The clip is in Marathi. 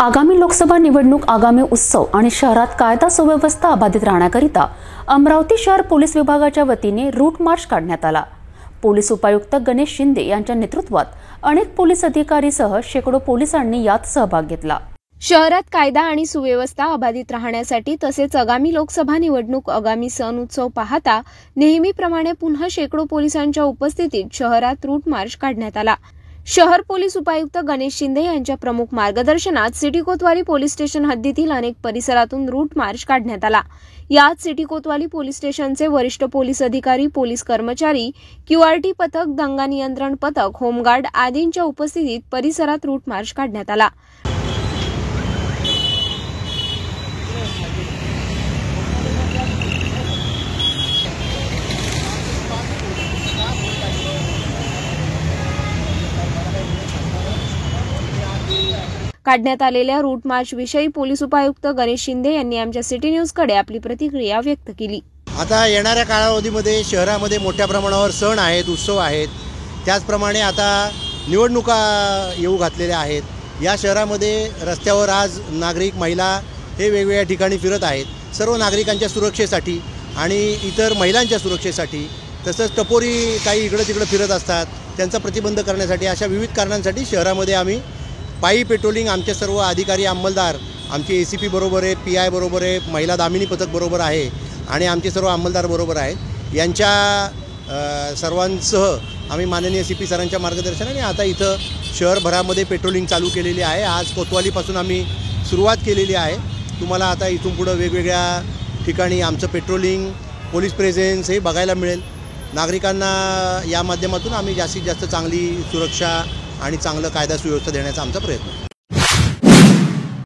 आगामी लोकसभा निवडणूक, आगामी उत्सव आणि शहरात कायदा सुव्यवस्था अबाधित राहण्याकरिता अमरावती शहर पोलीस विभागाच्या वतीने रूट मार्च काढण्यात आला। पोलीस उपायुक्त गणेश शिंदे यांच्या नेतृत्वात अनेक पोलीस अधिकारीसह शेकडो पोलिसांनी यात सहभाग घेतला। शहरात कायदा आणि सुव्यवस्था अबाधित राहण्यासाठी तसेच आगामी लोकसभा निवडणूक, आगामी सण उत्सव पाहता नेहमीप्रमाणे पुन्हा शेकडो पोलिसांच्या उपस्थितीत शहरात रूट मार्च काढण्यात आला। शहर पोलीस उपायुक्त गणेश शिंदे यांच्या प्रमुख मार्गदर्शनात सिटी कोतवाली पोलीस स्टेशन हद्दीतील अनेक परिसरातून रूट मार्च काढण्यात आला। यात सिटी कोतवाली पोलीस स्टेशनचे वरिष्ठ पोलीस अधिकारी, पोलीस कर्मचारी, QRT पथक, दंगा नियंत्रण पथक, होमगार्ड आदींच्या उपस्थितीत परिसरात रूट मार्च काढण्यात आला। काढण्यात आलेल्या रूट मार्च विषयी पोलीस उपायुक्त गणेश शिंदे यांनी आमच्या सिटी न्यूजकडे आपली प्रतिक्रिया व्यक्त केली। आता येणाऱ्या कालावधीमध्ये शहरामध्ये मोठ्या प्रमाणावर सण आहेत, उत्सव आहेत, त्याचप्रमाणे आता निवडणुका येऊ घातलेल्या आहेत। या शहरामध्ये रस्त्यावर आज नागरिक, महिला हे वेगवेगळ्या ठिकाणी फिरत आहेत। सर्व नागरिकांच्या सुरक्षेसाठी आणि इतर महिलांच्या सुरक्षेसाठी, तसंच टपोरी काही इकडं तिकडं फिरत असतात, त्यांचा प्रतिबंध करण्यासाठी अशा विविध कारणांसाठी शहरामध्ये आम्ही पायी पेट्रोलिंग, आमचे सर्व अधिकारी अंमलदार, आमचे ACP बरोबर आहे, PI बरोबर आहे, महिला दामिनी पथक बरोबर आहे आणि आमचे सर्व अंमलदार बरोबर आहेत। यांच्या सर्वांसह आम्ही माननीय CP सरांच्या मार्गदर्शनाने आता इथं शहरभरामध्ये पेट्रोलिंग चालू केलेली आहे। आज कोतवालीपासून आम्ही सुरुवात केलेली आहे। तुम्हाला आता इथून पुढं वेगवेगळ्या ठिकाणी आमचं पेट्रोलिंग, पोलीस प्रेझेन्स हे बघायला मिळेल। नागरिकांना या माध्यमातून आम्ही जास्तीत जास्त चांगली सुरक्षा आणि चांगलं कायदा सुव्यवस्था देण्याचा आमचा प्रयत्न आहे।